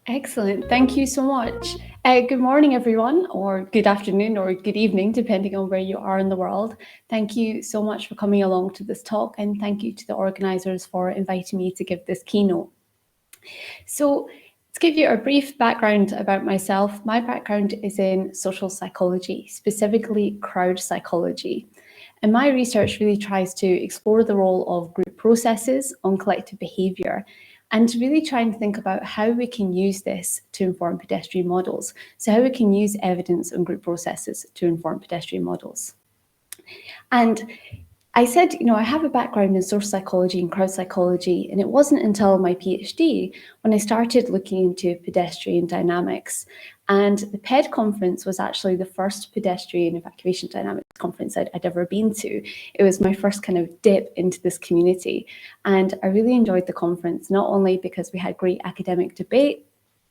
Excellent. Thank you so much. Good morning, everyone, or good afternoon or good evening, depending on where you are in the world. Thank you so much for coming along to this talk, and thank you to the organisers for inviting me to give this keynote. So, to give you a brief background about myself, my background is in social psychology, specifically crowd psychology. And my research really tries to explore the role of group processes on collective behaviour and to really try and think about how we can use this to inform pedestrian models. So how we can use evidence on group processes to inform pedestrian models. And I said, I have a background in social psychology and crowd psychology, and it wasn't until my PhD when I started looking into pedestrian dynamics. And the PED conference was actually the first pedestrian evacuation dynamics conference I'd ever been to. It was my first kind of dip into this community. And I really enjoyed the conference, not only because we had great academic debate,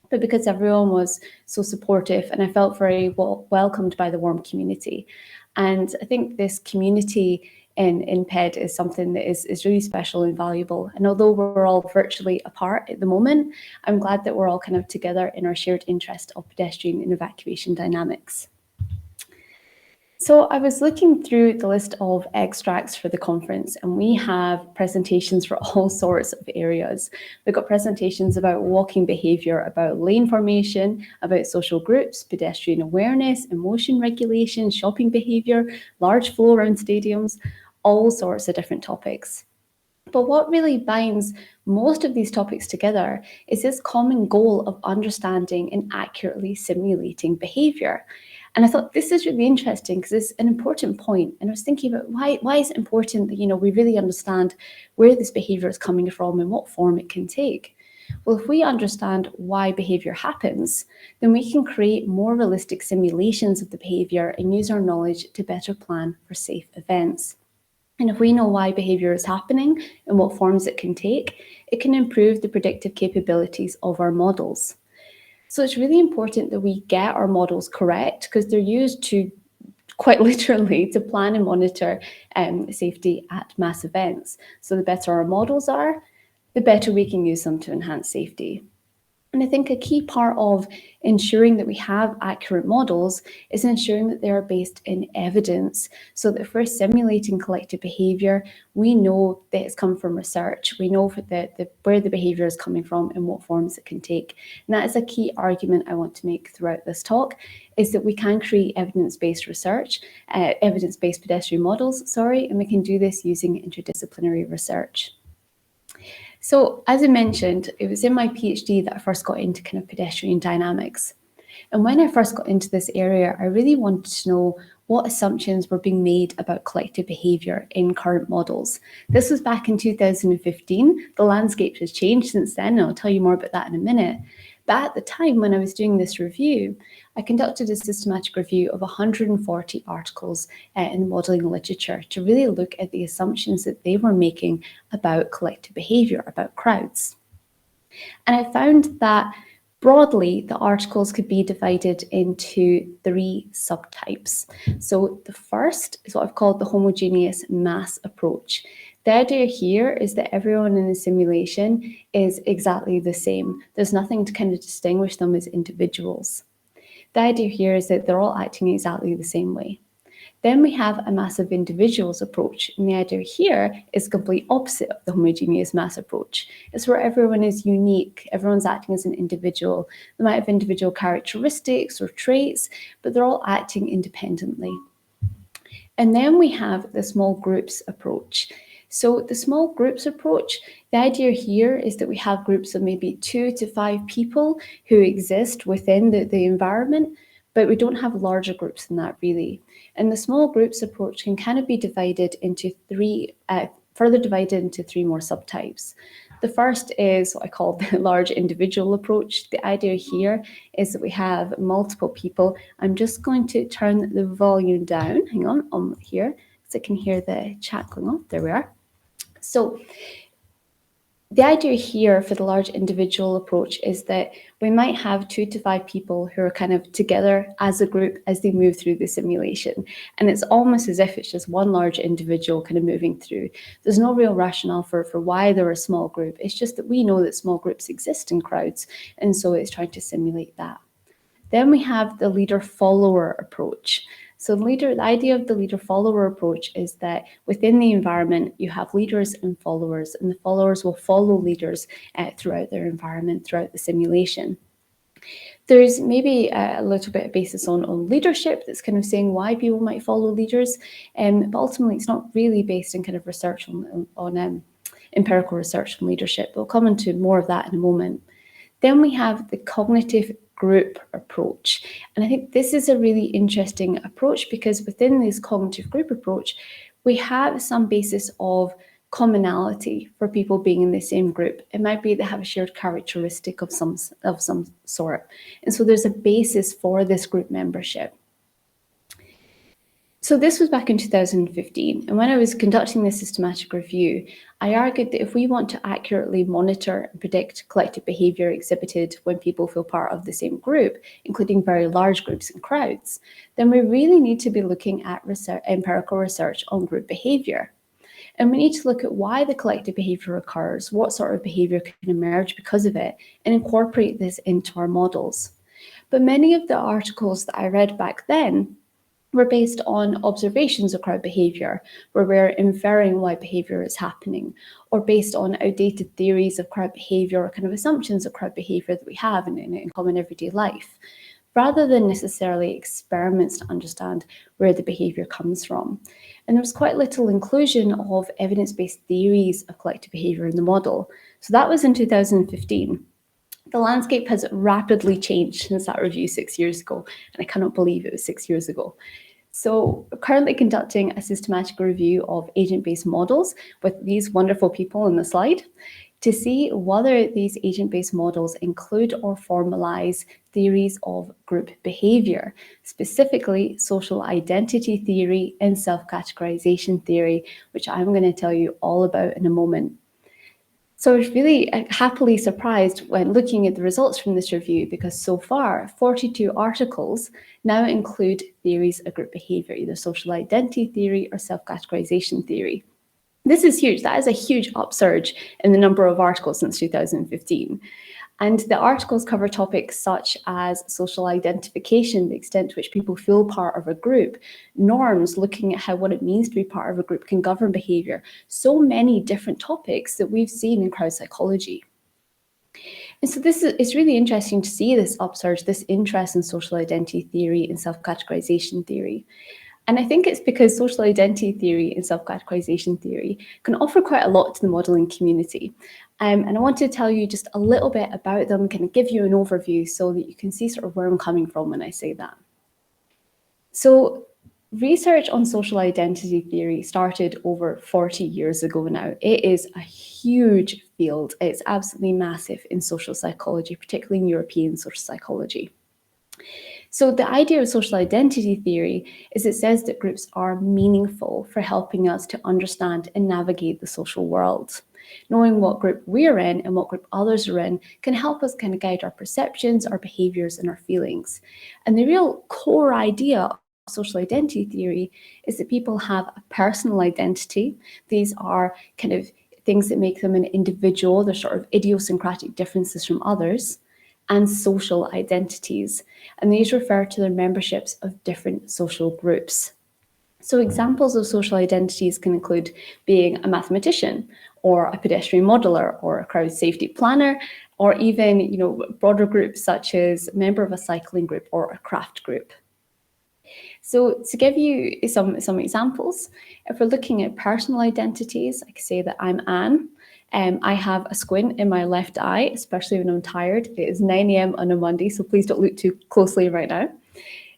but because everyone was so supportive and I felt very welcomed by the warm community. And I think this community in PED is something that is really special and valuable. And although we're all virtually apart at the moment, I'm glad that we're all kind of together in our shared interest of pedestrian and evacuation dynamics. So I was looking through the list of extracts for the conference, and we have presentations for all sorts of areas. We've got presentations about walking behaviour, about lane formation, about social groups, pedestrian awareness, emotion regulation, shopping behaviour, large flow around stadiums, all sorts of different topics. But what really binds most of these topics together is this common goal of understanding and accurately simulating behaviour. And I thought this is really interesting because it's an important point. And I was thinking about why is it important that we really understand where this behaviour is coming from and what form it can take. Well, if we understand why behaviour happens, then we can create more realistic simulations of the behaviour and use our knowledge to better plan for safe events. And if we know why behaviour is happening and what forms it can improve the predictive capabilities of our models. So it's really important that we get our models correct because they're used to, quite literally, to plan and monitor safety at mass events. So the better our models are, the better we can use them to enhance safety. And I think a key part of ensuring that we have accurate models is ensuring that they are based in evidence, so that if we're simulating collective behaviour, we know that it's come from research, we know where the behaviour is coming from and what forms it can take. And that is a key argument I want to make throughout this talk, is that we can create evidence-based research, evidence-based pedestrian models, and we can do this using interdisciplinary research. So as I mentioned, it was in my PhD that I first got into kind of pedestrian dynamics. And when I first got into this area, I really wanted to know what assumptions were being made about collective behaviour in current models. This was back in 2015. The landscape has changed since then, and I'll tell you more about that in a minute. But at the time when I was doing this review, I conducted a systematic review of 140 articles in the modelling literature to really look at the assumptions that they were making about collective behaviour, about crowds. And I found that broadly, the articles could be divided into 3 subtypes. So the first is what I've called the homogeneous mass approach. The idea here is that everyone in the simulation is exactly the same. There's nothing to kind of distinguish them as individuals. The idea here is that they're all acting exactly the same way. Then we have a massive individuals approach, and the idea here is the complete opposite of the homogeneous mass approach. It's where everyone is unique, everyone's acting as an individual. They might have individual characteristics or traits, but they're all acting independently. And then we have the small groups approach. So the small groups approach, the idea here is that we have groups of maybe 2 to 5 people who exist within the environment, but we don't have larger groups than that really. And the small groups approach can kind of be divided into further divided into 3 more subtypes. The first is what I call the large individual approach. The idea here is that we have multiple people. I'm just going to turn the volume down. Hang on here, so I can hear the chat going on. There we are. So The idea here for the large individual approach is that we might have 2 to 5 people who are kind of together as a group as they move through the simulation. And it's almost as if it's just one large individual kind of moving through. There's no real rationale for why they're a small group. It's just that we know that small groups exist in crowds, and so it's trying to simulate that. Then we have the leader-follower approach. So the idea of the leader-follower approach is that within the environment, you have leaders and followers, and the followers will follow leaders throughout their environment, throughout the simulation. There's maybe a little bit of basis on leadership that's kind of saying why people might follow leaders, but ultimately it's not really based in kind of research on empirical research on leadership. We'll come into more of that in a moment. Then we have the cognitive group approach. And I think this is a really interesting approach because within this cognitive group approach, we have some basis of commonality for people being in the same group. It might be they have a shared characteristic of some sort. And so there's a basis for this group membership. So this was back in 2015, and when I was conducting this systematic review, I argued that if we want to accurately monitor and predict collective behaviour exhibited when people feel part of the same group, including very large groups and crowds, then we really need to be looking at empirical research on group behaviour. And we need to look at why the collective behaviour occurs, what sort of behaviour can emerge because of it, and incorporate this into our models. But many of the articles that I read back then were based on observations of crowd behaviour, where we're inferring why behaviour is happening, or based on outdated theories of crowd behaviour or kind of assumptions of crowd behaviour that we have in common everyday life, rather than necessarily experiments to understand where the behaviour comes from. And there was quite little inclusion of evidence-based theories of collective behaviour in the model. So that was in 2015. The landscape has rapidly changed since that review 6 years ago, and I cannot believe it was 6 years ago. So we're currently conducting a systematic review of agent-based models with these wonderful people in the slide to see whether these agent-based models include or formalize theories of group behaviour, specifically social identity theory and self-categorization theory, which I'm going to tell you all about in a moment. So I was really happily surprised when looking at the results from this review because so far 42 articles now include theories of group behaviour, either social identity theory or self-categorization theory. This is huge. That is a huge upsurge in the number of articles since 2015. And the articles cover topics such as social identification, the extent to which people feel part of a group, norms, looking at how what it means to be part of a group can govern behaviour, so many different topics that we've seen in crowd psychology. And so it's really interesting to see this upsurge, this interest in social identity theory and self-categorization theory. And I think it's because social identity theory and self-categorization theory can offer quite a lot to the modelling community. And I want to tell you just a little bit about them, kind of give you an overview so that you can see sort of where I'm coming from when I say that. So research on social identity theory started over 40 years ago now. It is a huge field. It's absolutely massive in social psychology, particularly in European social psychology. So the idea of social identity theory is it says that groups are meaningful for helping us to understand and navigate the social world. Knowing what group we're in and what group others are in can help us kind of guide our perceptions, our behaviours and our feelings. And the real core idea of social identity theory is that people have a personal identity. These are kind of things that make them an individual. They're sort of idiosyncratic differences from others, and social identities. And these refer to their memberships of different social groups. So examples of social identities can include being a mathematician or a pedestrian modeler or a crowd safety planner, or even broader groups such as a member of a cycling group or a craft group. So to give you some examples, if we're looking at personal identities, I could say that I'm Anne. I have a squint in my left eye, especially when I'm tired. It is 9 a.m. on a Monday, so please don't look too closely right now.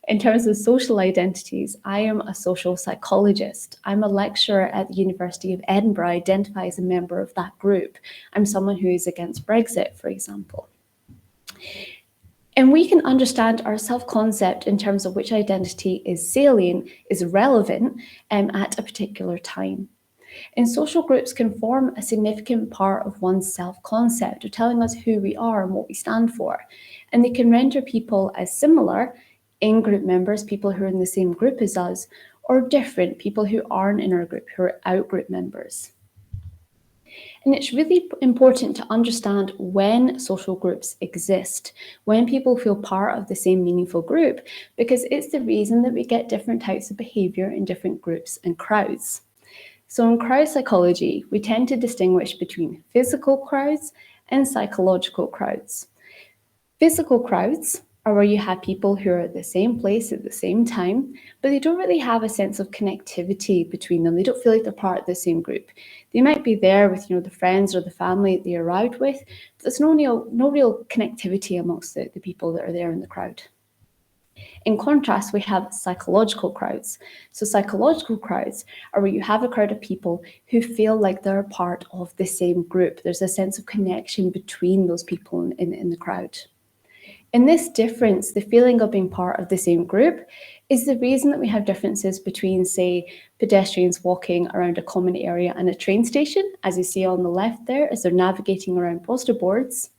In terms of social identities, I am a social psychologist. I'm a lecturer at the University of Edinburgh. I identify as a member of that group. I'm someone who is against Brexit, for example. And we can understand our self-concept in terms of which identity is salient, is relevant at a particular time. And social groups can form a significant part of one's self-concept of telling us who we are and what we stand for. And they can render people as similar, in-group members, people who are in the same group as us, or different, people who aren't in our group, who are out-group members. And it's really important to understand when social groups exist, when people feel part of the same meaningful group, because it's the reason that we get different types of behaviour in different groups and crowds. So in crowd psychology, we tend to distinguish between physical crowds and psychological crowds. Physical crowds are where you have people who are at the same place at the same time, but they don't really have a sense of connectivity between them. They don't feel like they're part of the same group. They might be there with, the friends or the family that they arrived with, but there's no real connectivity amongst the people that are there in the crowd. In contrast, we have psychological crowds. So psychological crowds are where you have a crowd of people who feel like they're part of the same group. There's a sense of connection between those people in the crowd. And this difference, the feeling of being part of the same group, is the reason that we have differences between, say, pedestrians walking around a common area and a train station, as you see on the left there, as they're navigating around poster boards,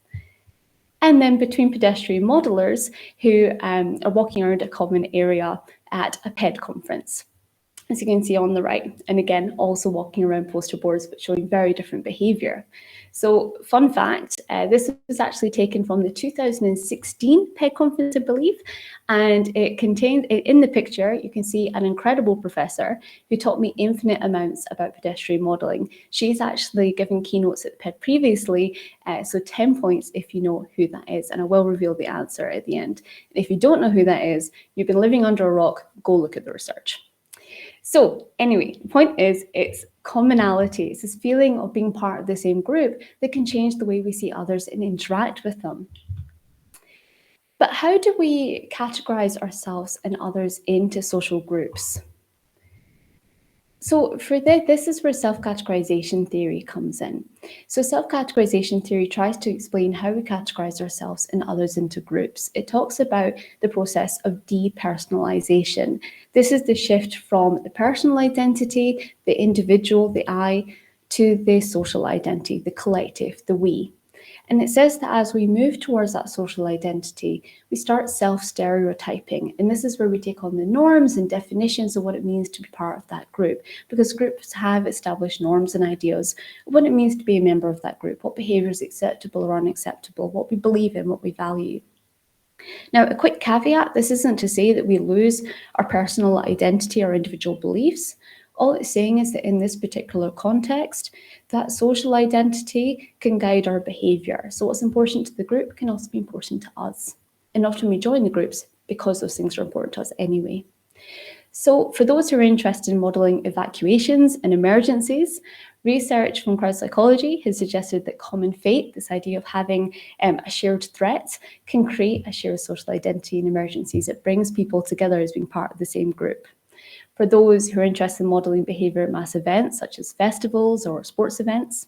and then between pedestrian modelers who are walking around a common area at a PED conference, as you can see on the right, and again, also walking around poster boards, but showing very different behaviour. So, fun fact, this was actually taken from the 2016 PED conference, I believe, and it contained, in the picture, you can see an incredible professor who taught me infinite amounts about pedestrian modelling. She's actually given keynotes at the PED previously, so 10 points if you know who that is, and I will reveal the answer at the end. And if you don't know who that is, you've been living under a rock, go look at the research. So anyway, the point is, it's commonality. It's this feeling of being part of the same group that can change the way we see others and interact with them. But how do we categorize ourselves and others into social groups? So for this is where self-categorization theory comes in. So self-categorization theory tries to explain how we categorize ourselves and others into groups. It talks about the process of depersonalization. This is the shift from the personal identity, the individual, the I, to the social identity, the collective, the we. And it says that as we move towards that social identity, we start self-stereotyping. And this is where we take on the norms and definitions of what it means to be part of that group, because groups have established norms and ideas of what it means to be a member of that group, what behaviour is acceptable or unacceptable, what we believe in, what we value. Now, a quick caveat, this isn't to say that we lose our personal identity or individual beliefs. All it's saying is that in this particular context, that social identity can guide our behaviour. So what's important to the group can also be important to us. And often we join the groups because those things are important to us anyway. So for those who are interested in modelling evacuations and emergencies, research from crowd psychology has suggested that common fate, this idea of having a shared threat, can create a shared social identity in emergencies. It brings people together as being part of the same group. For those who are interested in modelling behaviour at mass events, such as festivals or sports events,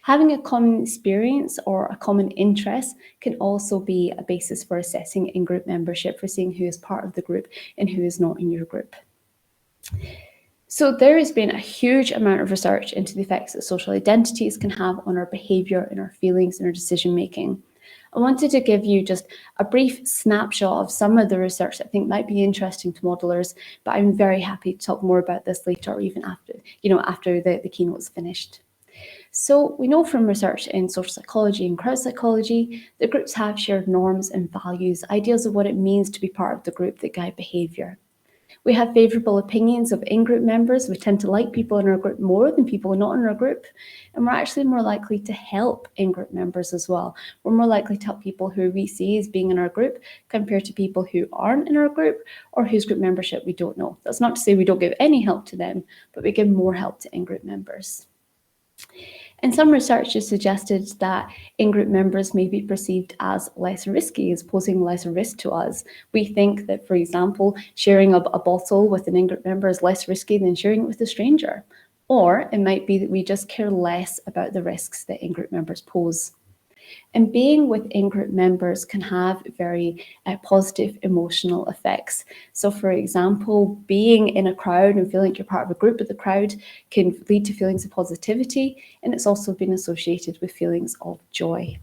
having a common experience or a common interest can also be a basis for assessing in-group membership, for seeing who is part of the group and who is not in your group. So there has been a huge amount of research into the effects that social identities can have on our behaviour and our feelings and our decision making. I wanted to give you just a brief snapshot of some of the research that I think might be interesting to modellers, but I'm very happy to talk more about this later, or even after, after the keynote's finished. So we know from research in social psychology and crowd psychology that groups have shared norms and values, ideas of what it means to be part of the group that guide behaviour. We have favourable opinions of in-group members. We tend to like people in our group more than people not in our group. And we're actually more likely to help in-group members as well. We're more likely to help people who we see as being in our group compared to people who aren't in our group or whose group membership we don't know. That's not to say we don't give any help to them, but we give more help to in-group members. And some research has suggested that in-group members may be perceived as less risky, as posing less risk to us. We think that, for example, sharing a bottle with an in-group member is less risky than sharing it with a stranger. Or it might be that we just care less about the risks that in-group members pose. And being with in-group members can have very positive emotional effects. So for example, being in a crowd and feeling like you're part of a group of the crowd can lead to feelings of positivity, and it's also been associated with feelings of joy.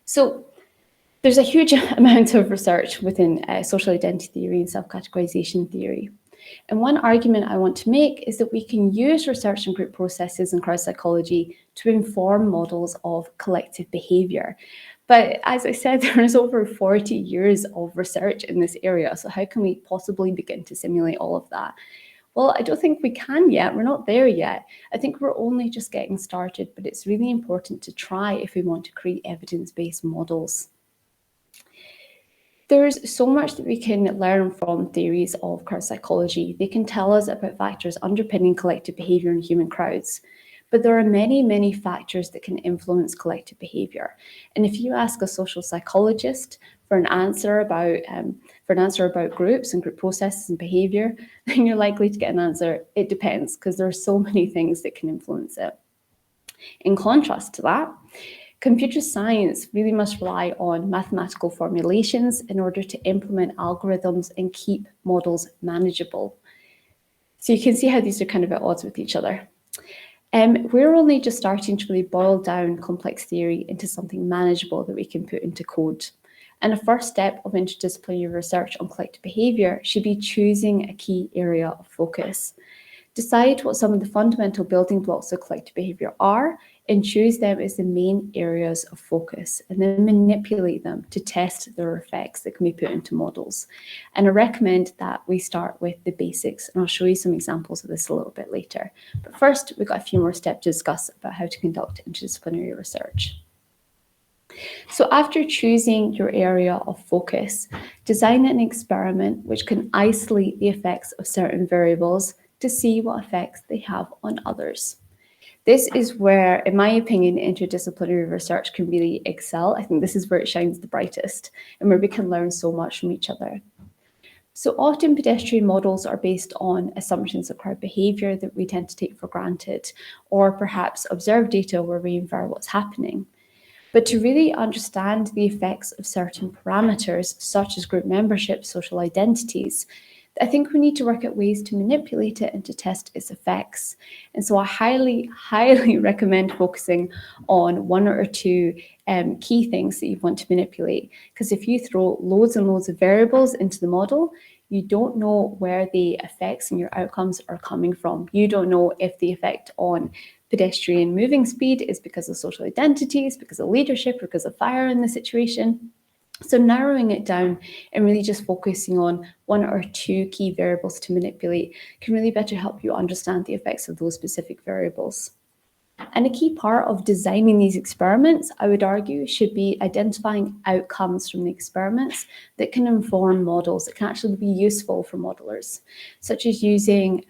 So there's a huge amount of research within social identity theory and self-categorization theory. And one argument I want to make is that we can use research and group processes in crowd psychology to inform models of collective behaviour. But as I said, there is over 40 years of research in this area, so how can we possibly begin to simulate all of that? Well, I don't think we can yet. We're not there yet. I think we're only just getting started, but it's really important to try if we want to create evidence-based models. There's so much that we can learn from theories of crowd psychology. They can tell us about factors underpinning collective behaviour in human crowds. But there are many, many factors that can influence collective behaviour. And if you ask a social psychologist for an answer about groups and group processes and behaviour, then you're likely to get an answer, it depends, because there are so many things that can influence it. In contrast to that, computer science really must rely on mathematical formulations in order to implement algorithms and keep models manageable. So you can see how these are kind of at odds with each other. We're only just starting to really boil down complex theory into something manageable that we can put into code. And a first step of interdisciplinary research on collective behaviour should be choosing a key area of focus. Decide what some of the fundamental building blocks of collective behaviour are and choose them as the main areas of focus, and then manipulate them to test their effects that can be put into models. And I recommend that we start with the basics, and I'll show you some examples of this a little bit later. But first, we've got a few more steps to discuss about how to conduct interdisciplinary research. So after choosing your area of focus, design an experiment which can isolate the effects of certain variables to see what effects they have on others. This is where, in my opinion, interdisciplinary research can really excel. I think this is where it shines the brightest and where we can learn so much from each other. So often pedestrian models are based on assumptions of crowd behaviour that we tend to take for granted, or perhaps observed data where we infer what's happening. But to really understand the effects of certain parameters, such as group membership, social identities, I think we need to work out ways to manipulate it and to test its effects. And so I highly, highly recommend focusing on one or two key things that you want to manipulate. Because if you throw loads and loads of variables into the model, you don't know where the effects and your outcomes are coming from. You don't know if the effect on pedestrian moving speed is because of social identities, because of leadership, because of fire in the situation. So narrowing it down and really just focusing on one or two key variables to manipulate can really better help you understand the effects of those specific variables. And a key part of designing these experiments, I would argue, should be identifying outcomes from the experiments that can inform models, that can actually be useful for modelers, such as using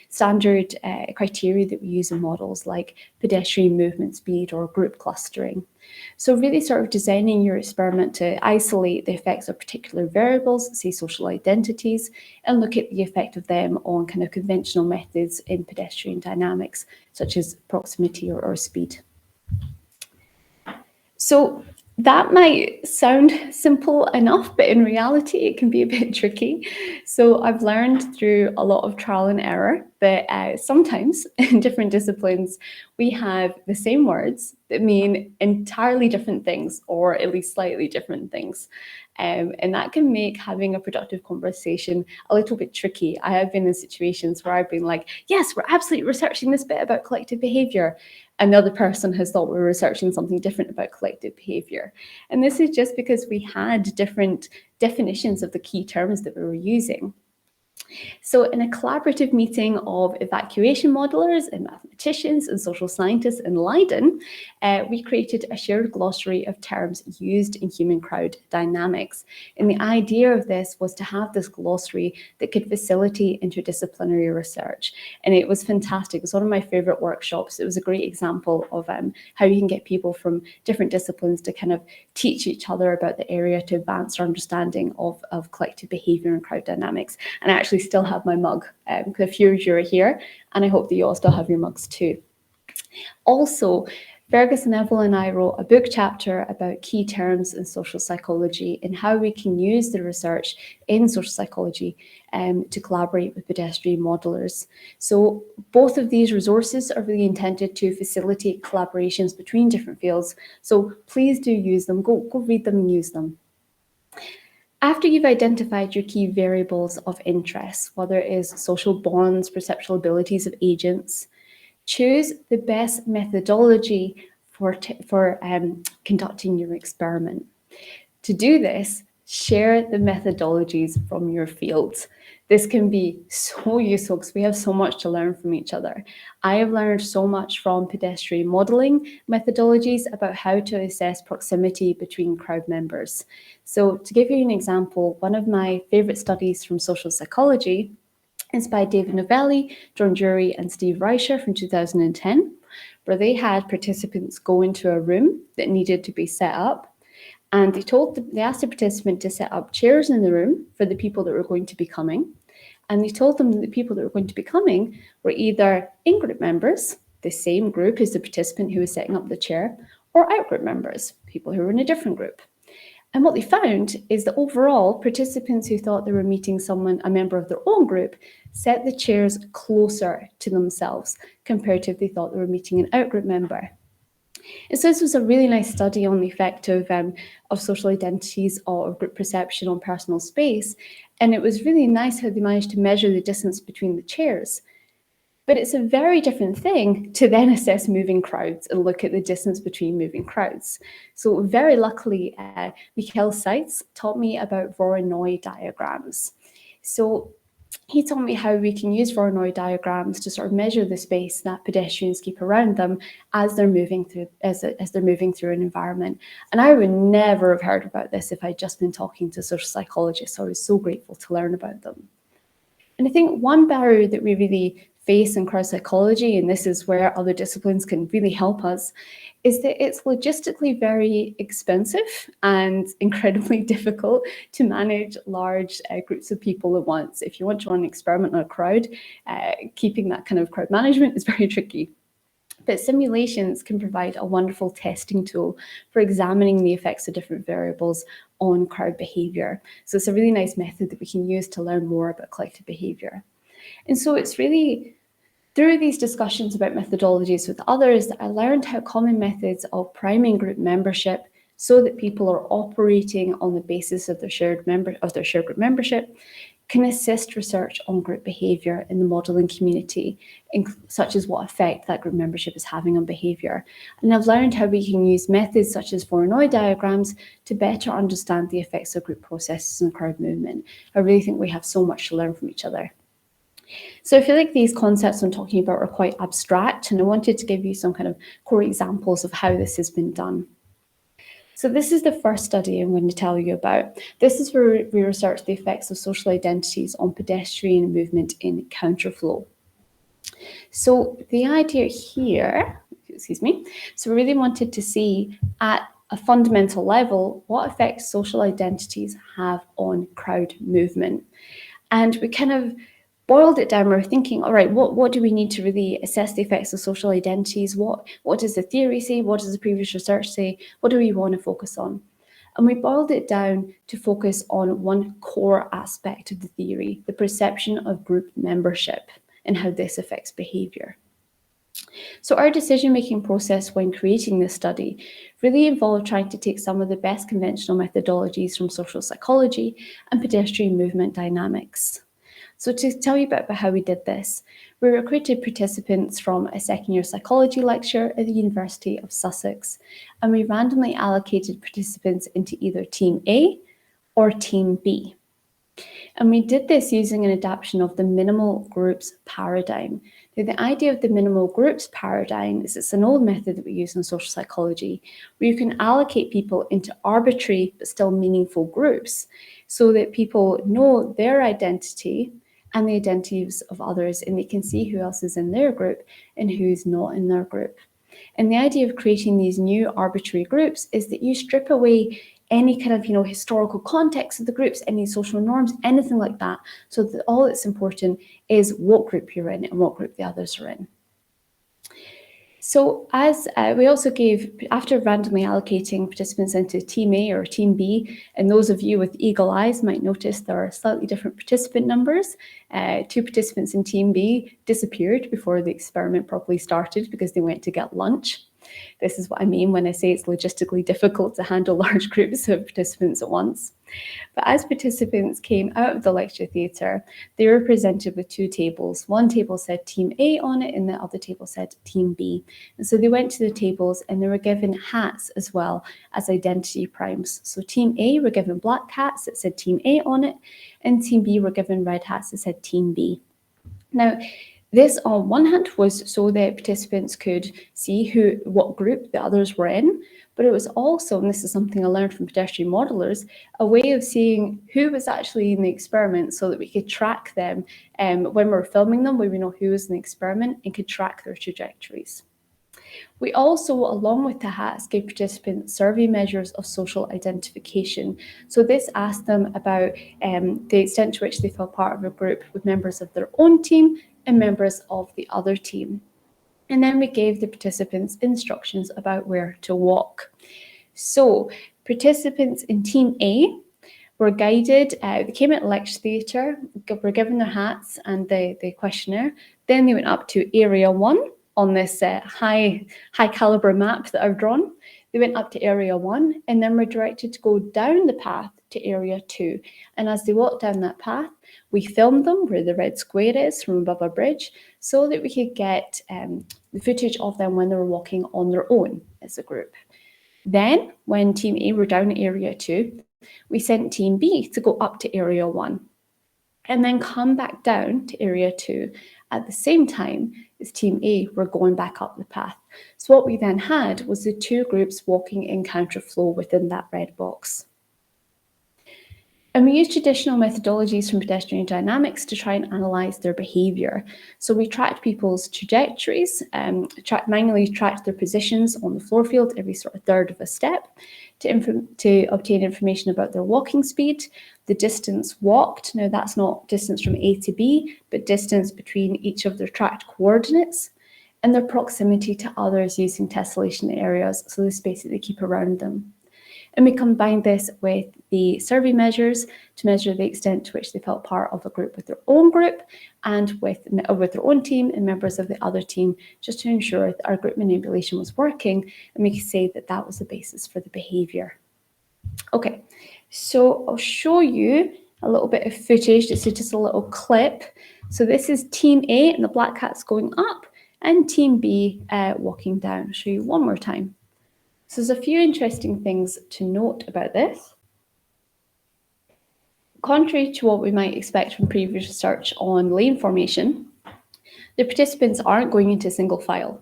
standard criteria that we use in models like pedestrian movement speed or group clustering. So really sort of designing your experiment to isolate the effects of particular variables, say social identities, and look at the effect of them on kind of conventional methods in pedestrian dynamics, such as proximity or speed. So that might sound simple enough, but in reality, it can be a bit tricky. So I've learned through a lot of trial and error that sometimes in different disciplines, we have the same words that mean entirely different things, or at least slightly different things. And that can make having a productive conversation a little bit tricky. I have been in situations where I've been like, yes, we're absolutely researching this bit about collective behaviour. And the other person has thought we were researching something different about collective behaviour. And this is just because we had different definitions of the key terms that we were using. So in a collaborative meeting of evacuation modelers and mathematicians and social scientists in Leiden, we created a shared glossary of terms used in human crowd dynamics. And the idea of this was to have this glossary that could facilitate interdisciplinary research. And it was fantastic. It was one of my favorite workshops. It was a great example of how you can get people from different disciplines to kind of teach each other about the area to advance our understanding of collective behavior and crowd dynamics. And I actually still have my mug, because a few of you are here, and I hope that you all still have your mugs too. Also, Fergus Neville and I wrote a book chapter about key terms in social psychology and how we can use the research in social psychology to collaborate with pedestrian modelers. So both of these resources are really intended to facilitate collaborations between different fields. So please do use them. Go read them and use them. After you've identified your key variables of interest, whether it is social bonds, perceptual abilities of agents, choose the best methodology for conducting your experiment. To do this, share the methodologies from your fields. This can be so useful because we have so much to learn from each other. I have learned so much from pedestrian modelling methodologies about how to assess proximity between crowd members. So to give you an example, one of my favourite studies from social psychology is by David Novelli, John Jury, and Steve Reicher from 2010, where they had participants go into a room that needed to be set up. And they asked the participant to set up chairs in the room for the people that were going to be coming. And they told them that the people that were going to be coming were either in-group members, the same group as the participant who was setting up the chair, or out-group members, people who were in a different group. And what they found is that overall, participants who thought they were meeting a member of their own group, set the chairs closer to themselves compared to if they thought they were meeting an out-group member. And so this was a really nice study on the effect of social identities or group perception on personal space. And it was really nice how they managed to measure the distance between the chairs. But it's a very different thing to then assess moving crowds and look at the distance between moving crowds. So very luckily, Mikhail Seitz taught me about Voronoi diagrams. So he taught me how we can use Voronoi diagrams to sort of measure the space that pedestrians keep around them as they're moving through an environment. And I would never have heard about this if I'd just been talking to social psychologists. So I was so grateful to learn about them. And I think one barrier that we really face in crowd psychology, and this is where other disciplines can really help us, is that it's logistically very expensive and incredibly difficult to manage large groups of people at once. If you want to run an experiment on a crowd, keeping that kind of crowd management is very tricky. But simulations can provide a wonderful testing tool for examining the effects of different variables on crowd behaviour. So it's a really nice method that we can use to learn more about collective behaviour. And so it's really through these discussions about methodologies with others that I learned how common methods of priming group membership so that people are operating on the basis of their shared group membership can assist research on group behaviour in the modelling community, such as what effect that group membership is having on behaviour. And I've learned how we can use methods such as Voronoi diagrams to better understand the effects of group processes and crowd movement. I really think we have so much to learn from each other. So I feel like these concepts I'm talking about are quite abstract, and I wanted to give you some kind of core examples of how this has been done. So this is the first study I'm going to tell you about. This is where we researched the effects of social identities on pedestrian movement in counterflow. So the idea here, so we really wanted to see at a fundamental level what effects social identities have on crowd movement. And we kind of boiled it down. We were thinking, all right, what do we need to really assess the effects of social identities? What does the theory say? What does the previous research say? What do we want to focus on? And we boiled it down to focus on one core aspect of the theory, the perception of group membership and how this affects behaviour. So our decision-making process when creating this study really involved trying to take some of the best conventional methodologies from social psychology and pedestrian movement dynamics. So to tell you a bit about how we did this, we recruited participants from a second-year psychology lecture at the University of Sussex, and we randomly allocated participants into either Team A or Team B. And we did this using an adaptation of the minimal groups paradigm. Now, the idea of the minimal groups paradigm is it's an old method that we use in social psychology, where you can allocate people into arbitrary but still meaningful groups so that people know their identity and the identities of others, and they can see who else is in their group and who's not in their group. And the idea of creating these new arbitrary groups is that you strip away any kind of historical context of the groups, any social norms, anything like that, so that all that's important is what group you're in and what group the others are in. So as we also gave, after randomly allocating participants into Team A or Team B, and those of you with eagle eyes might notice there are slightly different participant numbers. 2 participants in Team B disappeared before the experiment properly started because they went to get lunch. This is what I mean when I say it's logistically difficult to handle large groups of participants at once. But as participants came out of the lecture theatre, they were presented with 2 tables. One table said Team A on it and the other table said Team B. And so they went to the tables and they were given hats as well as identity primes. So Team A were given black hats that said Team A on it, and Team B were given red hats that said Team B. Now, this on one hand was so that participants could see what group the others were in, but it was also, and this is something I learned from pedestrian modelers, a way of seeing who was actually in the experiment so that we could track them when we were filming them, we know who was in the experiment and could track their trajectories. We also, along with the hats, gave participants survey measures of social identification. So this asked them about the extent to which they felt part of a group with members of their own team and members of the other team. And then we gave the participants instructions about where to walk. So participants in Team A were guided, they came at lecture theatre, were given their hats and the questionnaire. Then they went up to Area 1 on this high caliber map that I've drawn. They went up to Area 1 and then were directed to go down the path to Area 2. And as they walked down that path, we filmed them where the red square is from above a bridge so that we could get the footage of them when they were walking on their own as a group. Then, when Team A were down at Area 2, we sent Team B to go up to Area 1 and then come back down to Area 2 at the same time as Team A were going back up the path. So what we then had was the 2 groups walking in counterflow within that red box. And we used traditional methodologies from pedestrian dynamics to try and analyse their behaviour. So we tracked people's trajectories, manually tracked their positions on the floor field every sort of third of a step to obtain information about their walking speed, the distance walked. Now that's not distance from A to B, but distance between each of their tracked coordinates, and their proximity to others using tessellation areas, so the space that they keep around them. And we combined this with the survey measures to measure the extent to which they felt part of a group with their own group and with their own team and members of the other team, just to ensure that our group manipulation was working, and we could say that that was the basis for the behaviour. Okay, so I'll show you a little bit of footage. This is just a little clip. So this is Team A and the black hats going up and Team B walking down. I'll show you one more time. So there's a few interesting things to note about this. Contrary to what we might expect from previous research on lane formation, the participants aren't going into single file.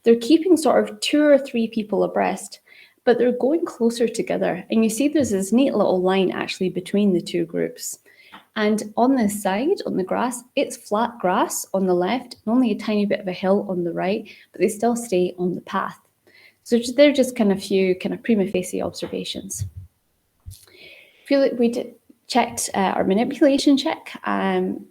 They're keeping sort of 2 or 3 people abreast, but they're going closer together. And you see there's this neat little line actually between the 2 groups. And on this side, on the grass, it's flat grass on the left, and only a tiny bit of a hill on the right, but they still stay on the path. So they're just kind of a few kind of prima facie observations. We checked our manipulation check.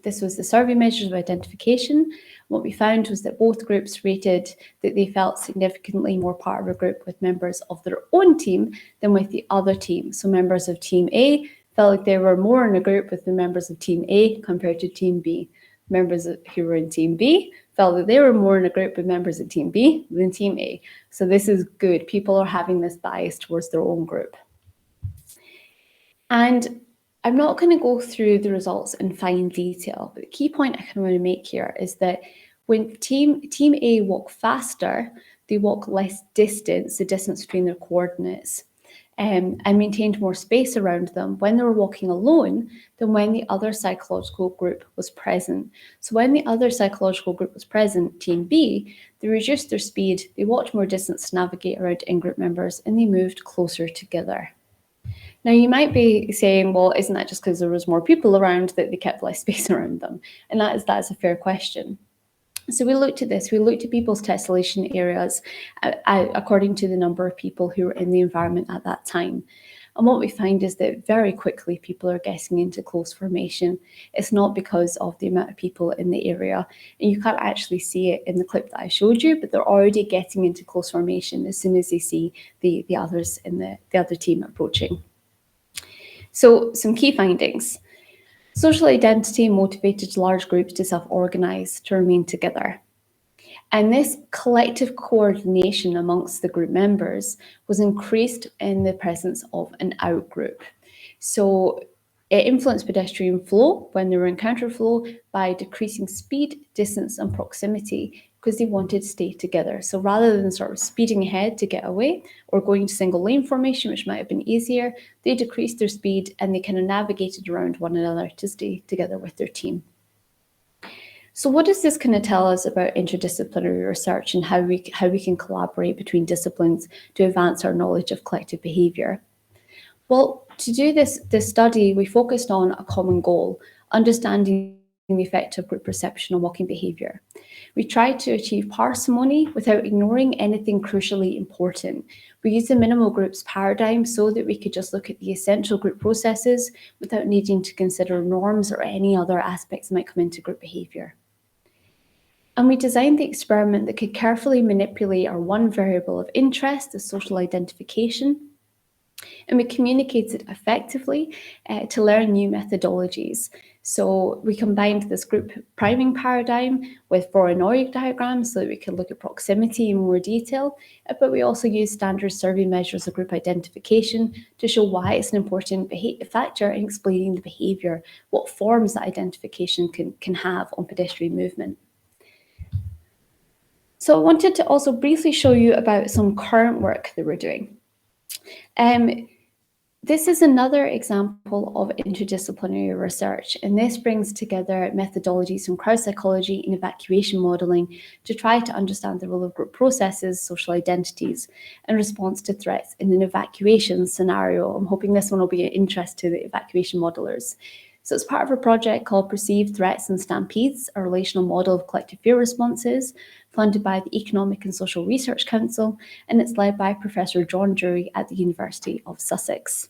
This was the survey measures of identification. What we found was that both groups rated that they felt significantly more part of a group with members of their own team than with the other team. So members of Team A felt like they were more in a group with the members of Team A compared to Team B. Members who were in Team B felt that they were more in a group with members of Team B than Team A. So this is good. People are having this bias towards their own group. And I'm not going to go through the results in fine detail, but the key point I kind of want to make here is that when Team A walk faster, they walk less distance, the distance between their coordinates, and maintained more space around them when they were walking alone than when the other psychological group was present. So when the other psychological group was present, Team B, they reduced their speed, they walked more distance to navigate around in-group members, and they moved closer together. Now, you might be saying, well, isn't that just because there was more people around that they kept less space around them? And that is a fair question. So we looked at this. We looked at people's tessellation areas according to the number of people who were in the environment at that time. And what we find is that very quickly people are getting into close formation. It's not because of the amount of people in the area, and you can't actually see it in the clip that I showed you, but they're already getting into close formation as soon as they see the others in the other team approaching. So some key findings. Social identity motivated large groups to self-organise to remain together. And this collective coordination amongst the group members was increased in the presence of an out-group. So it influenced pedestrian flow when they were in counterflow by decreasing speed, distance, and proximity because they wanted to stay together. So rather than sort of speeding ahead to get away or going to single lane formation, which might have been easier, they decreased their speed and they kind of navigated around one another to stay together with their team. So what does this kind of tell us about interdisciplinary research and how we can collaborate between disciplines to advance our knowledge of collective behaviour? Well, to do this study, we focused on a common goal, understanding the effect of group perception on walking behaviour. We tried to achieve parsimony without ignoring anything crucially important. We used the minimal groups paradigm so that we could just look at the essential group processes without needing to consider norms or any other aspects that might come into group behaviour. And we designed the experiment that could carefully manipulate our one variable of interest, the social identification, and we communicated effectively to learn new methodologies. So we combined this group priming paradigm with Voronoi diagrams so that we could look at proximity in more detail, but we also used standard survey measures of group identification to show why it's an important factor in explaining the behaviour, what forms that identification can have on pedestrian movement. So I wanted to also briefly show you about some current work that we're doing. This is another example of interdisciplinary research, and this brings together methodologies from crowd psychology and evacuation modelling to try to understand the role of group processes, social identities, and response to threats in an evacuation scenario. I'm hoping this one will be of interest to the evacuation modelers. So it's part of a project called Perceived Threats and Stampedes, a relational model of collective fear responses, funded by the Economic and Social Research Council, and it's led by Professor John Drury at the University of Sussex.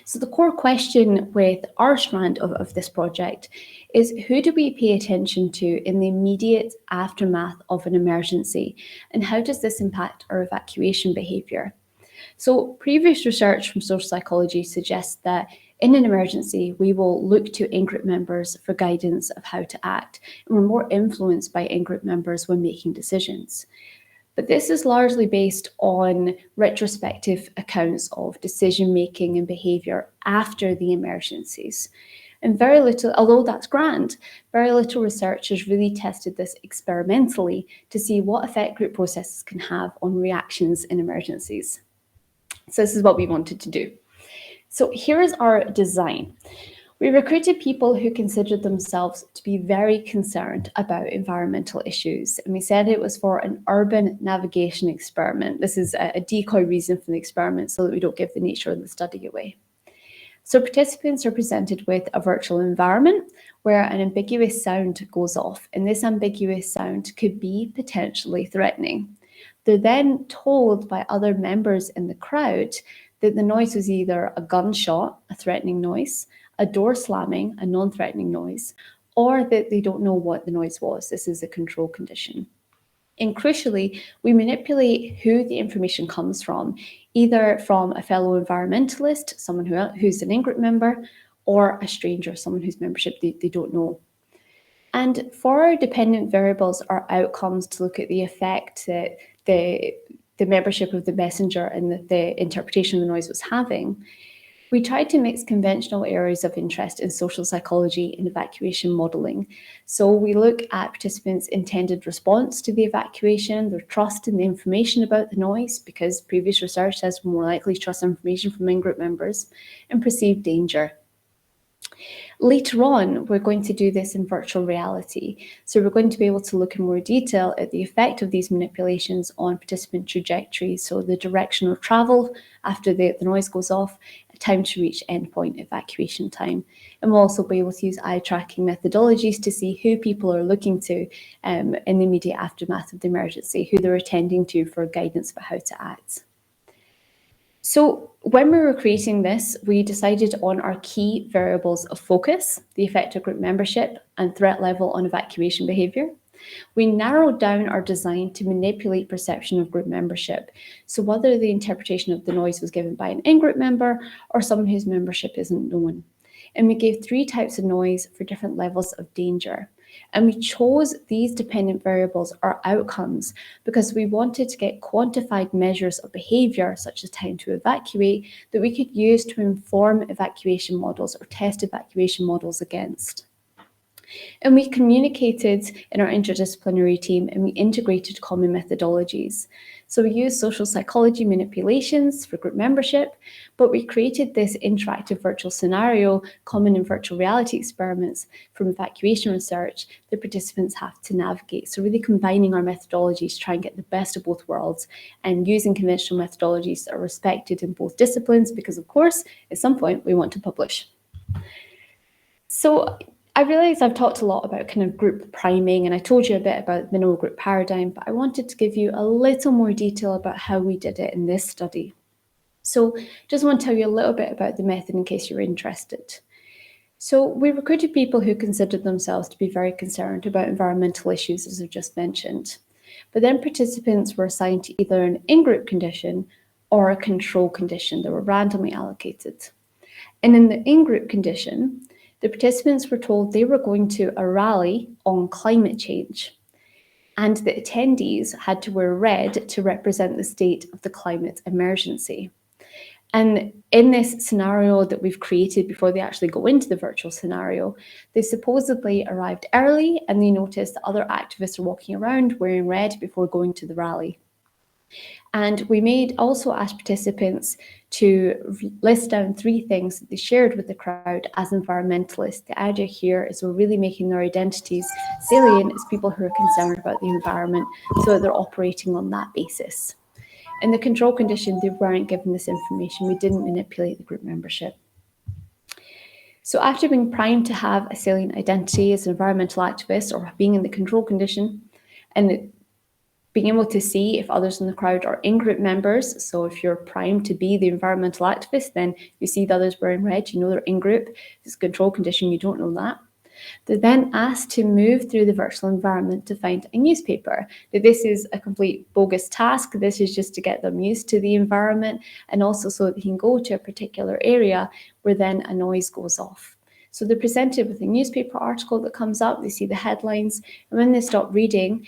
So the core question with our strand of this project is, who do we pay attention to in the immediate aftermath of an emergency, and how does this impact our evacuation behaviour? So previous research from social psychology suggests that in an emergency, we will look to in-group members for guidance of how to act, and we're more influenced by in-group members when making decisions. But this is largely based on retrospective accounts of decision-making and behaviour after the emergencies. And very little, although that's grand, very little research has really tested this experimentally to see what effect group processes can have on reactions in emergencies. So this is what we wanted to do. So here is our design. We recruited people who considered themselves to be very concerned about environmental issues, and we said it was for an urban navigation experiment. This is a decoy reason for the experiment so that we don't give the nature of the study away. So participants are presented with a virtual environment where an ambiguous sound goes off, and this ambiguous sound could be potentially threatening. They're then told by other members in the crowd that the noise was either a gunshot, a threatening noise, a door slamming, a non-threatening noise, or that they don't know what the noise was. This is a control condition. And crucially, we manipulate who the information comes from, either from a fellow environmentalist, someone who's an in-group member, or a stranger, someone whose membership they don't know. And for our dependent variables, our outcomes to look at the effect that the membership of the messenger and the interpretation of the noise was having, we tried to mix conventional areas of interest in social psychology and evacuation modelling. So we look at participants' intended response to the evacuation, their trust in the information about the noise, because previous research says we're more likely to trust information from in-group members, and perceived danger. Later on, we're going to do this in virtual reality. So we're going to be able to look in more detail at the effect of these manipulations on participant trajectories, so the direction of travel after the noise goes off, time to reach endpoint, evacuation time. And we'll also be able to use eye tracking methodologies to see who people are looking to in the immediate aftermath of the emergency, who they're attending to for guidance about how to act. So when we were creating this, we decided on our key variables of focus, the effect of group membership, and threat level on evacuation behaviour. We narrowed down our design to manipulate perception of group membership. So whether the interpretation of the noise was given by an in-group member or someone whose membership isn't known. And we gave 3 types of noise for different levels of danger. And we chose these dependent variables or outcomes because we wanted to get quantified measures of behaviour, such as time to evacuate, that we could use to inform evacuation models or test evacuation models against. And we communicated in our interdisciplinary team and we integrated common methodologies. So we used social psychology manipulations for group membership, but we created this interactive virtual scenario, common in virtual reality experiments from evacuation research that participants have to navigate. So really combining our methodologies to try and get the best of both worlds and using conventional methodologies that are respected in both disciplines because, of course, at some point we want to publish. So I realise I've talked a lot about kind of group priming and I told you a bit about the minimal group paradigm, but I wanted to give you a little more detail about how we did it in this study. So just want to tell you a little bit about the method in case you're interested. So we recruited people who considered themselves to be very concerned about environmental issues, as I've just mentioned. But then participants were assigned to either an in-group condition or a control condition that were randomly allocated. And in the in-group condition, the participants were told they were going to a rally on climate change, and the attendees had to wear red to represent the state of the climate emergency. And in this scenario that we've created before they actually go into the virtual scenario, they supposedly arrived early and they noticed that other activists are walking around wearing red before going to the rally. And we also asked participants to list down 3 things that they shared with the crowd as environmentalists. The idea here is we're really making their identities salient as people who are concerned about the environment, so that they're operating on that basis. In the control condition, they weren't given this information. We didn't manipulate the group membership. So after being primed to have a salient identity as an environmental activist or being in the control condition, and being able to see if others in the crowd are in-group members. So if you're primed to be the environmental activist, then you see the others wearing red, you know they're in-group. If it's a control condition, you don't know that. They're then asked to move through the virtual environment to find a newspaper. Now, this is a complete bogus task. This is just to get them used to the environment and also so that they can go to a particular area where then a noise goes off. So they're presented with a newspaper article that comes up, they see the headlines, and when they stop reading,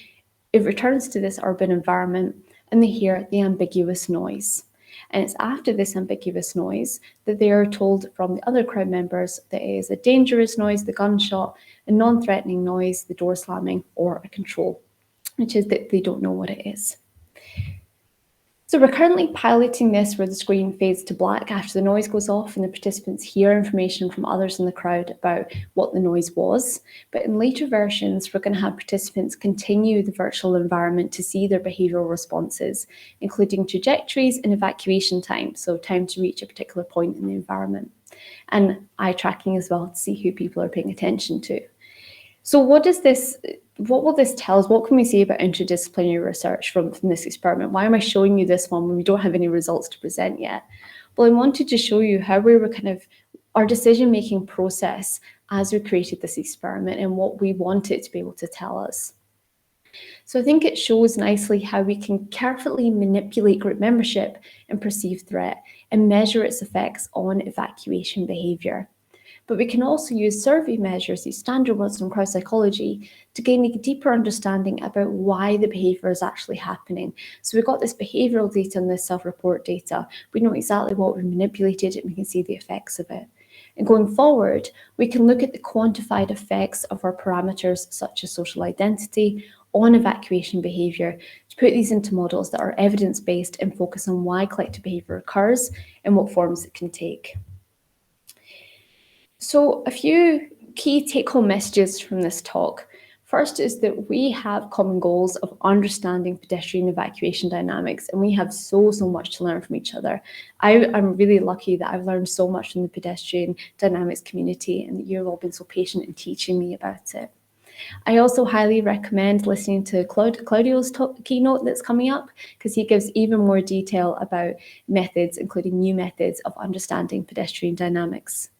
it returns to this urban environment and they hear the ambiguous noise. And it's after this ambiguous noise that they are told from the other crowd members that it is a dangerous noise, the gunshot, a non-threatening noise, the door slamming, or a control, which is that they don't know what it is. So we're currently piloting this where the screen fades to black after the noise goes off and the participants hear information from others in the crowd about what the noise was. But in later versions, we're going to have participants continue the virtual environment to see their behavioural responses, including trajectories and evacuation time, so time to reach a particular point in the environment, and eye tracking as well to see who people are paying attention to. So what will this tell us? What can we say about interdisciplinary research from this experiment? Why am I showing you this one when we don't have any results to present yet? Well, I wanted to show you how we were our decision-making process as we created this experiment and what we want it to be able to tell us. So I think it shows nicely how we can carefully manipulate group membership and perceived threat and measure its effects on evacuation behaviour. But we can also use survey measures, these standard ones from crowd psychology, to gain a deeper understanding about why the behaviour is actually happening. So we've got this behavioural data and this self-report data. We know exactly what we manipulated and we can see the effects of it. And going forward, we can look at the quantified effects of our parameters, such as social identity, on evacuation behaviour, to put these into models that are evidence-based and focus on why collective behaviour occurs and what forms it can take. So a few key take-home messages from this talk. First is that we have common goals of understanding pedestrian evacuation dynamics, and we have so much to learn from each other. I'm really lucky that I've learned so much from the pedestrian dynamics community and that you've all been so patient in teaching me about it. I also highly recommend listening to Claudio's keynote that's coming up, because he gives even more detail about methods, including new methods of understanding pedestrian dynamics.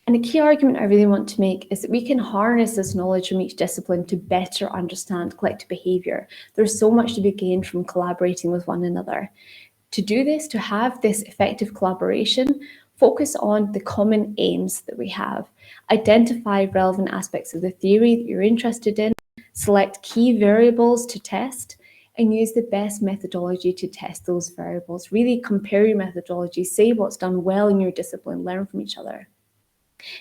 And a key argument I really want to make is that we can harness this knowledge from each discipline to better understand collective behaviour. There's so much to be gained from collaborating with one another. To do this, to have this effective collaboration, focus on the common aims that we have. Identify relevant aspects of the theory that you're interested in, select key variables to test, and use the best methodology to test those variables. Really compare your methodology, say what's done well in your discipline, learn from each other.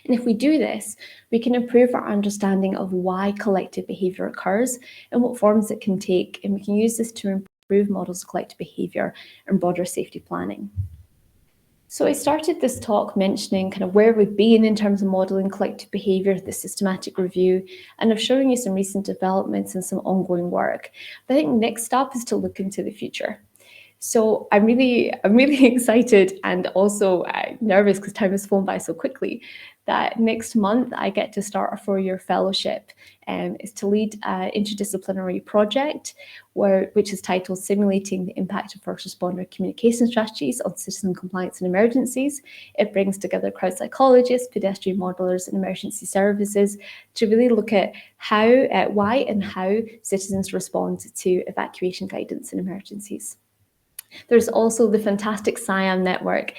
And if we do this, we can improve our understanding of why collective behaviour occurs and what forms it can take, and we can use this to improve models of collective behaviour and broader safety planning. So I started this talk mentioning kind of where we've been in terms of modelling collective behaviour, the systematic review, and I've shown you some recent developments and some ongoing work. But I think next up is to look into the future. So I'm really excited and also nervous because time has flown by so quickly that next month I get to start a 4-year fellowship, is to lead an interdisciplinary project which is titled Simulating the Impact of First Responder Communication Strategies on Citizen Compliance in Emergencies. It brings together crowd psychologists, pedestrian modelers and emergency services to really look at why and how citizens respond to evacuation guidance in emergencies. There's also the fantastic SciAm network.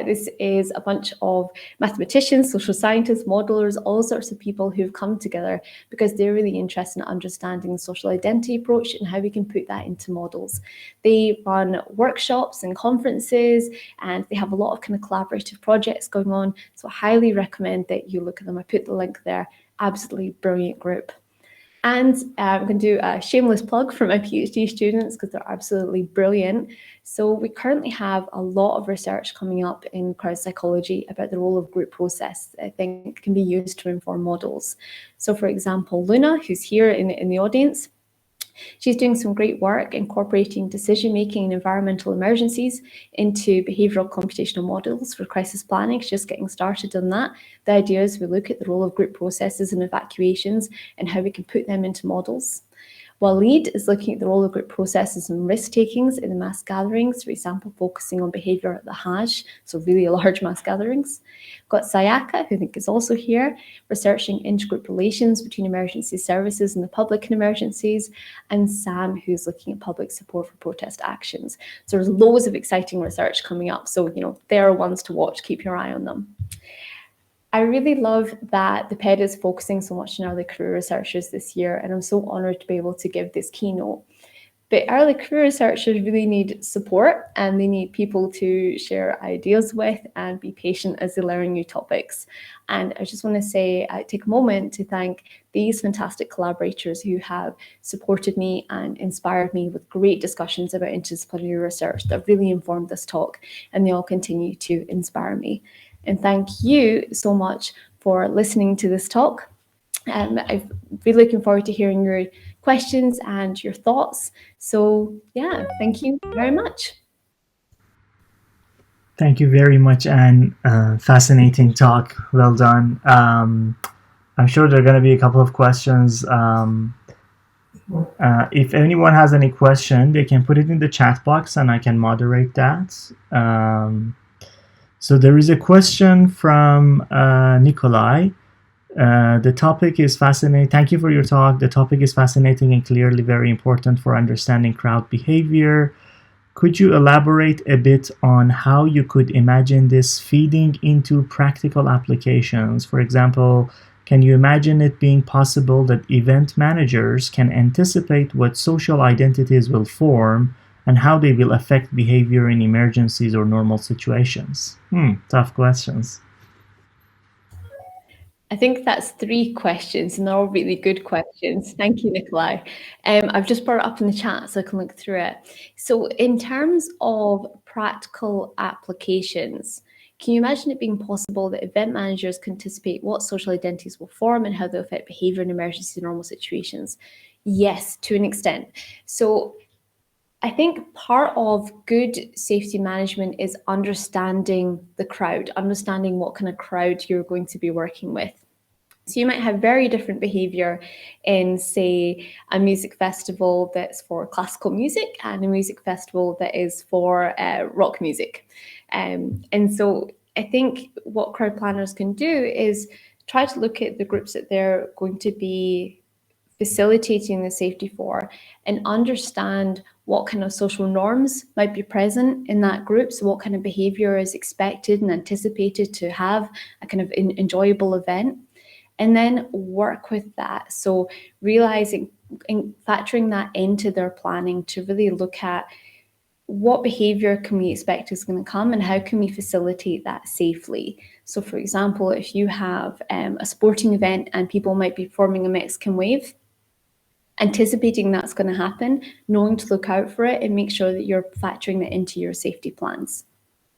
This is a bunch of mathematicians, social scientists, modelers, all sorts of people who've come together because they're really interested in understanding the social identity approach and how we can put that into models. They run workshops and conferences, and they have a lot of kind of collaborative projects going on. So I highly recommend that you look at them. I put the link there. Absolutely brilliant group. And I'm going to do a shameless plug for my PhD students because they're absolutely brilliant. So we currently have a lot of research coming up in crowd psychology about the role of group process that I think can be used to inform models. So for example, Luna, who's here in the audience, she's doing some great work incorporating decision-making in environmental emergencies into behavioural computational models for crisis planning. She's just getting started on that. The idea is we look at the role of group processes in evacuations and how we can put them into models. Waleed is looking at the role of group processes and risk takings in the mass gatherings, for example, focusing on behaviour at the Hajj, so really large mass gatherings. We've got Sayaka, who I think is also here, researching intergroup relations between emergency services and the public in emergencies, and Sam, who's looking at public support for protest actions. So there's loads of exciting research coming up. So, there are ones to watch, keep your eye on them. I really love that the PED is focusing so much on early career researchers this year, and I'm so honoured to be able to give this keynote. But early career researchers really need support, and they need people to share ideas with and be patient as they learn new topics. And I just want to say, take a moment to thank these fantastic collaborators who have supported me and inspired me with great discussions about interdisciplinary research that really informed this talk, and they all continue to inspire me. And thank you so much for listening to this talk. I'm really looking forward to hearing your questions and your thoughts. So yeah, thank you very much. Thank you very much, Anne. Fascinating talk. Well done. I'm sure there are going to be a couple of questions. If anyone has any question, they can put it in the chat box and I can moderate that. So there is a question from Nikolai. The topic is fascinating. Thank you for your talk. The topic is fascinating and clearly very important for understanding crowd behavior. Could you elaborate a bit on how you could imagine this feeding into practical applications? For example, can you imagine it being possible that event managers can anticipate what social identities will form and how they will affect behavior in emergencies or normal situations? Tough questions. I think that's 3 questions, and they're all really good questions. Thank you, Nikolai. I've just brought it up in the chat so I can look through it. So in terms of practical applications, can you imagine it being possible that event managers can anticipate what social identities will form and how they'll affect behaviour in emergency and normal situations? Yes, to an extent. So I think part of good safety management is understanding the crowd, understanding what kind of crowd you're going to be working with. So you might have very different behaviour in, say, a music festival that's for classical music and a music festival that is for rock music. And so I think what crowd planners can do is try to look at the groups that they're going to be facilitating the safety for and understand what kind of social norms might be present in that group. So what kind of behaviour is expected and anticipated to have a kind of enjoyable event, and then work with that. So realizing and factoring that into their planning to really look at what behaviour can we expect is going to come and how can we facilitate that safely. So for example, if you have a sporting event and people might be performing a Mexican wave, anticipating that's going to happen, knowing to look out for it and make sure that you're factoring it into your safety plans.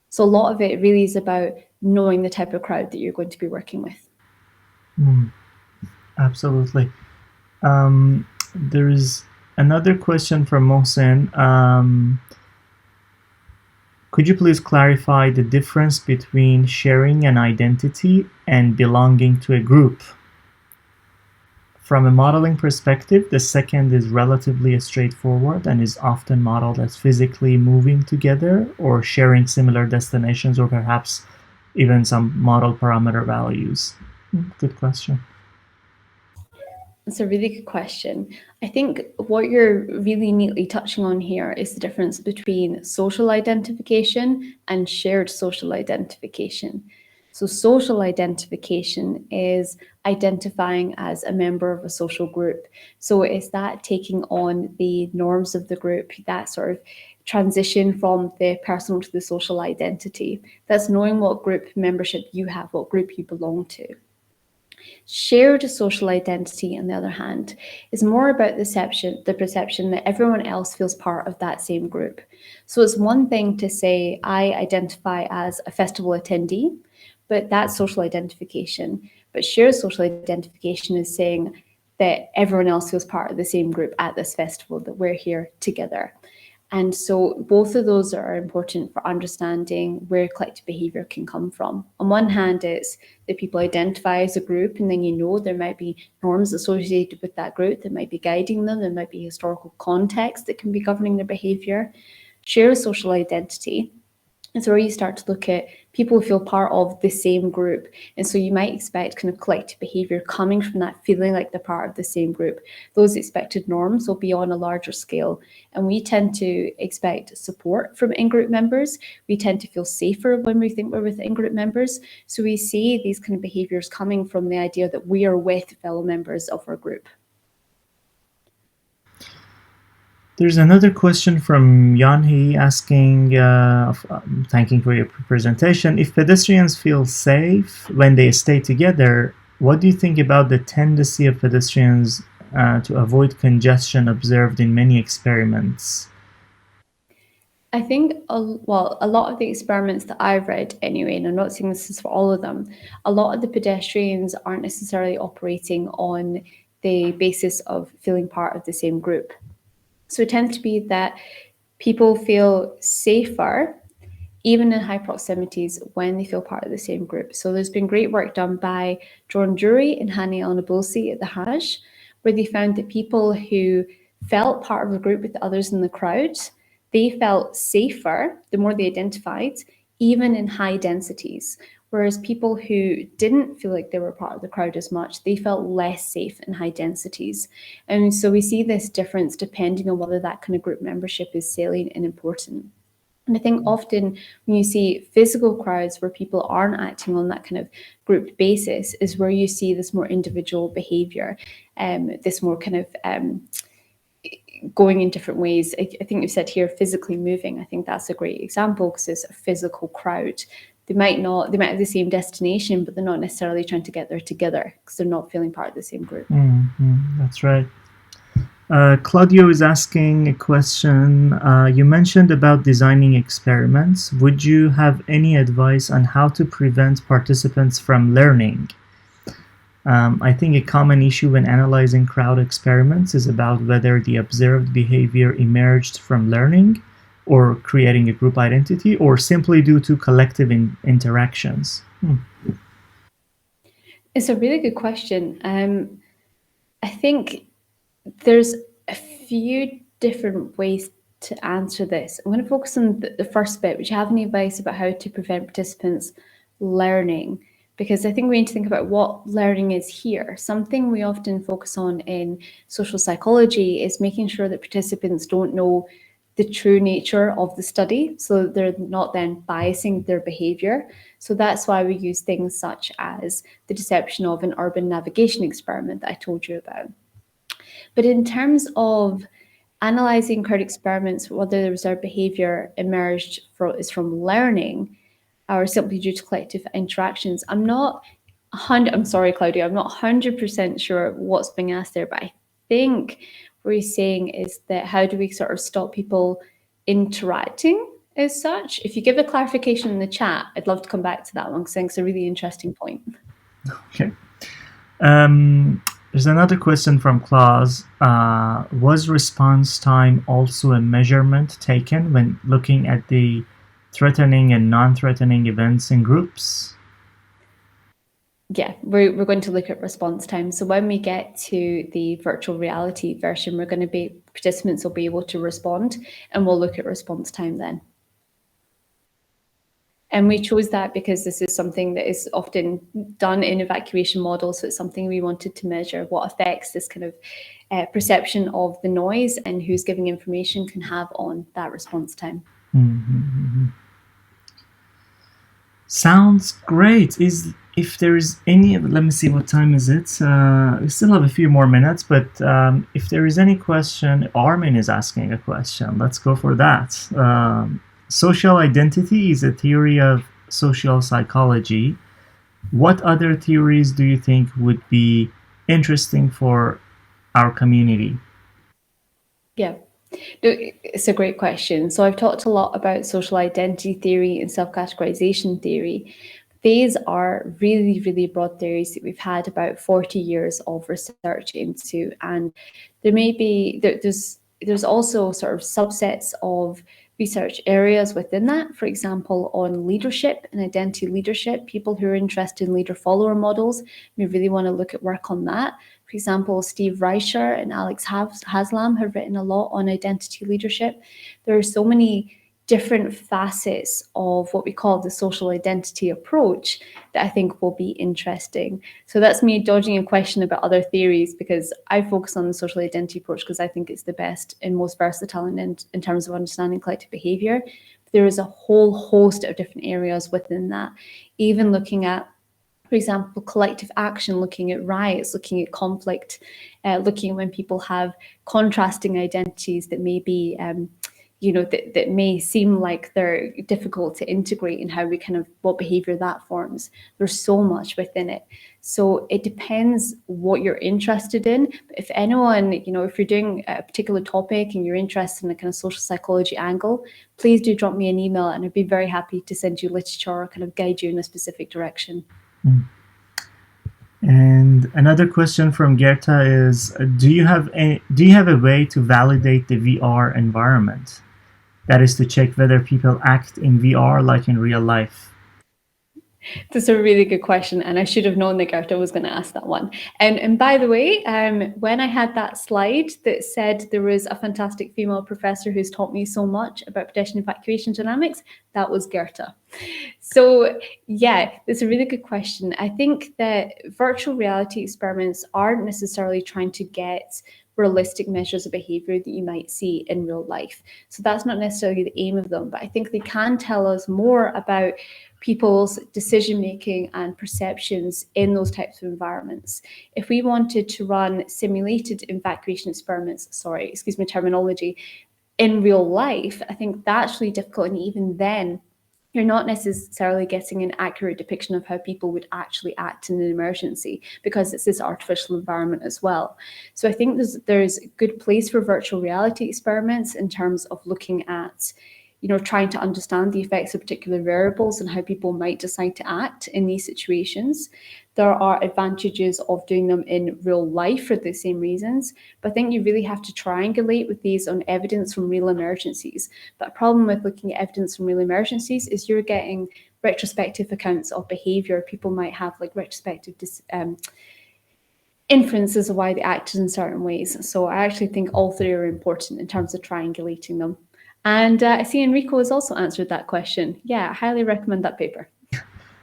So a lot of it really is about knowing the type of crowd that you're going to be working with. Absolutely. There's another question from Mohsen. Could you please clarify the difference between sharing an identity and belonging to a group? From a modeling perspective, the second is relatively straightforward and is often modeled as physically moving together or sharing similar destinations or perhaps even some model parameter values. Good question. That's a really good question. I think what you're really neatly touching on here is the difference between social identification and shared social identification. So social identification is identifying as a member of a social group. So it's that taking on the norms of the group, that sort of transition from the personal to the social identity. That's knowing what group membership you have, what group you belong to. Shared social identity, on the other hand, is more about the perception that everyone else feels part of that same group. So it's one thing to say, I identify as a festival attendee, but that's social identification. But shared social identification is saying that everyone else feels part of the same group at this festival, that we're here together. And so both of those are important for understanding where collective behaviour can come from. On one hand, it's that people identify as a group, and then there might be norms associated with that group that might be guiding them. There might be historical context that can be governing their behaviour. Share social identity. And so where you start to look at people who feel part of the same group. And so you might expect kind of collective behaviour coming from that feeling like they're part of the same group. Those expected norms will be on a larger scale. And we tend to expect support from in-group members. We tend to feel safer when we think we're with in-group members. So we see these kind of behaviours coming from the idea that we are with fellow members of our group. There's another question from Yanhi asking, thanking for your presentation. If pedestrians feel safe when they stay together, what do you think about the tendency of pedestrians to avoid congestion observed in many experiments? I think, a lot of the experiments that I've read anyway, and I'm not saying this is for all of them, a lot of the pedestrians aren't necessarily operating on the basis of feeling part of the same group. So it tends to be that people feel safer, even in high proximities, when they feel part of the same group. So there's been great work done by John Drury and Hani El-Nabulsi at the Hajj, where they found that people who felt part of a group with others in the crowd, they felt safer the more they identified, even in high densities. Whereas people who didn't feel like they were part of the crowd as much, they felt less safe in high densities. And so we see this difference depending on whether that kind of group membership is salient and important. And I think often when you see physical crowds where people aren't acting on that kind of group basis is where you see this more individual behaviour, this more kind of going in different ways. I think you've said here physically moving. I think that's a great example because it's a physical crowd. They might have the same destination, but they're not necessarily trying to get there together because they're not feeling part of the same group. That's right. Claudio is asking a question. You mentioned about designing experiments. Would you have any advice on how to prevent participants from learning? I think a common issue when analyzing crowd experiments is about whether the observed behavior emerged from learning or creating a group identity, or simply due to collective interactions. It's a really good question. I think there's a few different ways to answer this. I'm going to focus on the first bit, which I have any advice about how to prevent participants learning, because I think we need to think about what learning is here. Something we often focus on in social psychology is making sure that participants don't know the true nature of the study, so they're not then biasing their behaviour. So that's why we use things such as the deception of an urban navigation experiment that I told you about. But in terms of analysing crowd experiments, whether the observed behaviour emerged from learning or simply due to collective interactions, I'm sorry, Claudia, I'm not 100% sure what's being asked there, but I think what he's saying is that how do we sort of stop people interacting as such? If you give a clarification in the chat, I'd love to come back to that one because I think it's a really interesting point. Okay. There's another question from Klaus. Was response time also a measurement taken when looking at the threatening and non-threatening events in groups? Yeah, we're going to look at response time. So when we get to the virtual reality version, participants will be able to respond, and we'll look at response time then. And we chose that because this is something that is often done in evacuation models. So it's something we wanted to measure what effects this kind of perception of the noise and who's giving information can have on that response time. Mm-hmm. Sounds great. If there is any, let me see, what time is it? We still have a few more minutes, but if there is any question, Armin is asking a question. Let's go for that. Social identity is a theory of social psychology. What other theories do you think would be interesting for our community? Yeah. It's a great question. So I've talked a lot about social identity theory and self-categorization theory. These are really, really broad theories that we've had about 40 years of research into, and there's also sort of subsets of research areas within that. For example, on leadership and identity leadership, people who are interested in leader-follower models, we really want to look at work on that. For example, Steve Reicher and Alex Haslam have written a lot on identity leadership. There are so many different facets of what we call the social identity approach that I think will be interesting. So that's me dodging a question about other theories, because I focus on the social identity approach because I think it's the best and most versatile in terms of understanding collective behaviour. There is a whole host of different areas within that, even looking at, for example, collective action, looking at riots, looking at conflict, looking at when people have contrasting identities that may be that may seem like they're difficult to integrate, and how we what behavior that forms. There's so much within it. So it depends what you're interested in. But if anyone, if you're doing a particular topic and you're interested in a kind of social psychology angle, please do drop me an email and I'd be very happy to send you literature or kind of guide you in a specific direction. And another question from Gerta is, do you have a way to validate the VR environment? That is to check whether people act in VR like in real life. That's a really good question, and I should have known that Gerta was going to ask that one. And by the way, when I had that slide that said there was a fantastic female professor who's taught me so much about pedestrian evacuation dynamics, that was Gerta. So yeah, that's a really good question. I think that virtual reality experiments aren't necessarily trying to get realistic measures of behavior that you might see in real life. So that's not necessarily the aim of them, but I think they can tell us more about people's decision-making and perceptions in those types of environments. If we wanted to run simulated evacuation experiments, excuse my terminology, in real life, I think that's really difficult. And even then, you're not necessarily getting an accurate depiction of how people would actually act in an emergency, because it's this artificial environment as well. So I think there's a good place for virtual reality experiments in terms of looking at, trying to understand the effects of particular variables and how people might decide to act in these situations. There are advantages of doing them in real life for the same reasons, but I think you really have to triangulate with these on evidence from real emergencies. But a problem with looking at evidence from real emergencies is you're getting retrospective accounts of behaviour, people might have like retrospective inferences of why they acted in certain ways. So I actually think all three are important in terms of triangulating them. And I see Enrico has also answered that question. Yeah, I highly recommend that paper.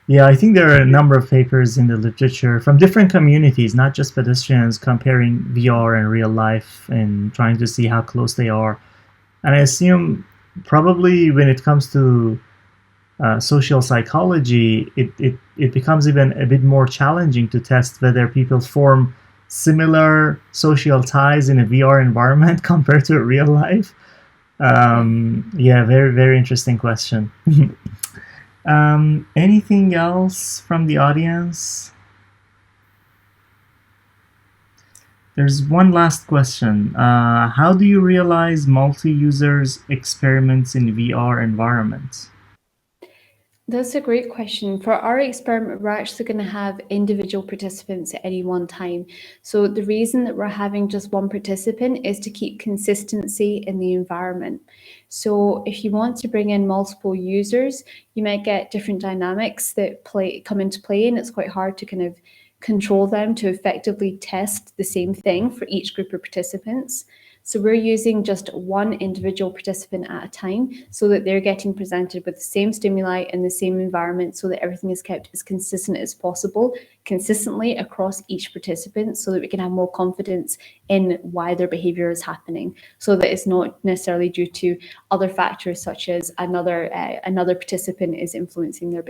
Yeah, I think there are a number of papers in the literature from different communities, not just pedestrians, comparing VR and real life and trying to see how close they are. And I assume probably when it comes to social psychology, it becomes even a bit more challenging to test whether people form similar social ties in a VR environment compared to real life. Yeah, very, very interesting question. Anything else from the audience? There's one last question. How do you realize multi-users experiments in VR environments? That's a great question. For our experiment, we're actually going to have individual participants at any one time. So the reason that we're having just one participant is to keep consistency in the environment. So if you want to bring in multiple users, you might get different dynamics that come into play, and it's quite hard to kind of control them to effectively test the same thing for each group of participants. So we're using just one individual participant at a time so that they're getting presented with the same stimuli in the same environment so that everything is kept as consistent as possible, consistently across each participant, so that we can have more confidence in why their behaviour is happening, so that it's not necessarily due to other factors such as another participant is influencing their behaviour.